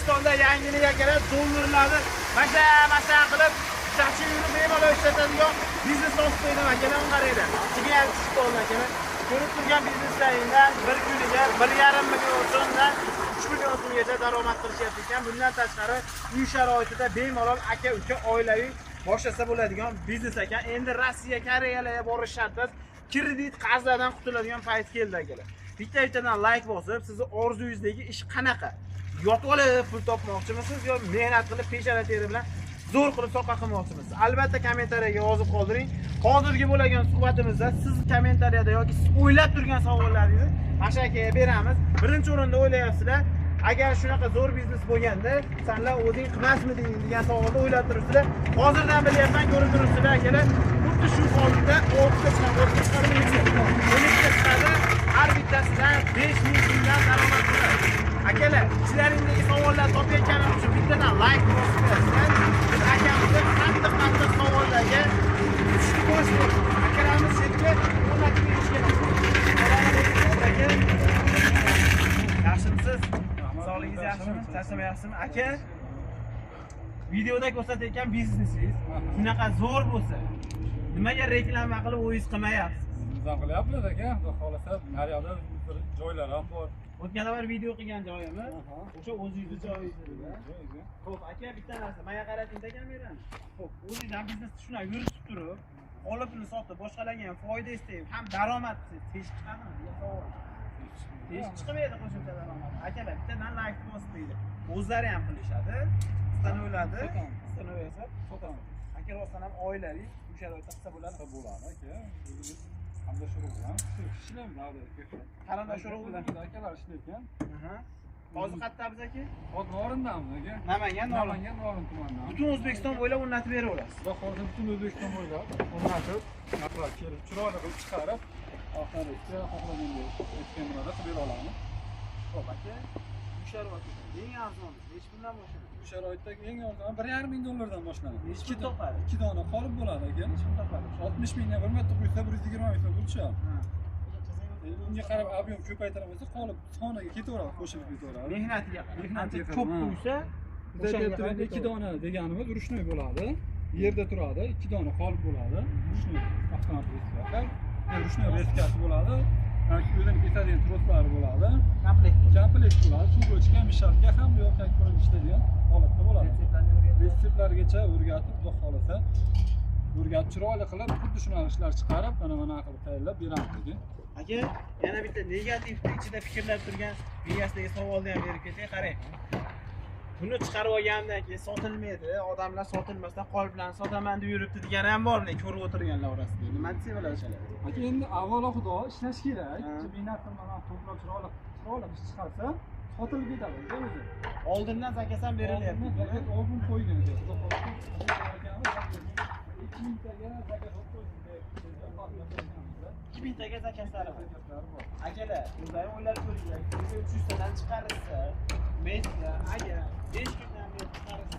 O'zbekistonda yangilik akalar dollarlarni masa qilib tashuvni bemalol ishlatadigan biznes ostoydan akalar qaraydi. Chiqyapti stoldan akalar. Ko'rib turgan bizneslaringdan bir kuniga 1,5 million so'mdan 3 million so'mgacha daromad qilishyapti ekan. Bundan tashqari uy sharoitida bemalol aka-uka oilaviy boshlasa bo'ladigan biznes ekan. Endi Rossiya, Koreyalarga borish shart emas. Kredit qarzlardan qutuladigan payt keldi akalar. Bitta-bittadan like bosib, sizni orzuyingizdagi ish qanaqa? Yotib olib pul topmoqchimisiz yo mehnat qilib peshana teri bilan zo'r qilib soqa qilmoqchimisiz? Albatta kommentariyaga yozib qoldiring. Hozirgi bo'lgan suhbatimizda siz kommentariyada yoki siz o'ylab turgan savollaringizni Mashakaga beramiz. Birinchi o'rinda o'ylayapsizlar, agar shunaqa zo'r biznes bo'lganda, senlar o'zing qilmasmiding degan savolni o'ylab turibsizlar. Hozirdan bilyapman, ko'rib turibsizlar akalar. Xuddi shu holatda 6 ta chiqadi. Har bittasidan 5000 so'mdan daromad qiladi. Akalar, sizlaringdagi savollar topayotganim uchun bittadan like bosib qo'yasizlar. Biz akamizga qattiq savollarga tushib qo'yishimiz. Akalarimiz sizga o'rnatib berishga yaxshimisiz? Sog'ligingiz yaxshimi? Charchamayapsizmi? Aka, videoda ko'rsatayotgan biznesingiz shunaqa zo'r bo'lsa, nimaga reklama qilib o'zingiz qilmayapsiz? Nizam qilyapmiz aka, xudo xolasa, naryoqda bir joylar ham bor. O'tgan safar video qilgan joyimi? O'sha o'zingizni joyingizda. Xo'p, aka, bitta narsa, menga qarating kamerani. Xo'p, o'zingizdan biznesni shunaqa yuritib turib, olibni sotib, boshqalarga ham foyda istayib, ham daromad tez chiqadimi? Savol. Tez chiqmaydi qo'shimcha daromad. Akalar, bittadan like bosib deydi. O'zlari ham qilishadi. Sizdan o'yladi. Sizdan o'ylasa, sotaman. Aka, rostdan ham oilaviy, bu sharoitda qilsa bo'ladi. Bo'ladi aka. Hamda shuruq bilan ishlaymiz aka. Qarindosh urug' bilan akalar ishlayotgan. Hozir qayerdamiz aka? Hozir Norindamiz aka. Namangan tumanidan. Butun O'zbekiston bo'ylab o'rnatib beraverasiz. Xudo xolasa butun O'zbekiston bo'ylab o'rnatib, narxlar kelib, chiroyli qilib chiqarib, oxirigacha xohlagandek kameralar qilib bera olamiz. Xo'p aka, bu sharoitda eng arzon necha puldan boshlanadi? Bu sharoitdagi eng arzon 1,5 ming dollardan boshlanadi. Necha pul topadi? 2 dona qolib bo'ladi aka. Necha pul topadi? 60 mingdan bir marta qo'ysa 120 ming so'm bo'lsa. Unga qarab ob'em ko'paytiramiz, qolib soniga ketaveradi, qo'shilib ketaveradi. Mehnati ko'p qo'ysa, o'sha 2 dona deganimiz ruchnoy bo'ladi. Yerda turadi, 2 dona qolib bo'ladi. Ruchnoy avtomatik reska. Ruchnoy reskasi bo'ladi. O'zining ketadigan troslari bo'ladi. Komplekt bo'ladi. Suv o'chgan mishalga ham yo'q ko'rinib ishlaydigan holatda bo'ladi. Retseptlargacha o'rgatib, xudo xolasa o'rgatib chiroyli qilib, xuddi shunaqa ishlar chiqarib, mana qilib tayyorlab beramiz aka. Aka, yana bitta negativni ichida fikrlab turgan miyasidagi savolni ham berib ketay, qarang. Buni chiqarib olgandan keyin sotilmaydi, odamlar sotilmasdan qoliplarni sotaman deb yuribdi degani ham bor, lekin ko'rib o'tirganlar orasida. Nima desa bo'ladi o'shalar? Aka, endi avvalo xudo ishlash kerak. Mehnat qilmadan to'g'ri chiroyli ish chiqarsa, sotilib ketadi o'zi. Oldindan zakasam berilyapti. Oldin qo'ygan aka. Xudo xolasa 2000 taga zakat qo'ysin. 2000 taga zakatlari bor. Akalar, o'zlari o'ylab ko'ringlar. 300 tadan chiqarsa, men agar 5 kundan beri chiqarsa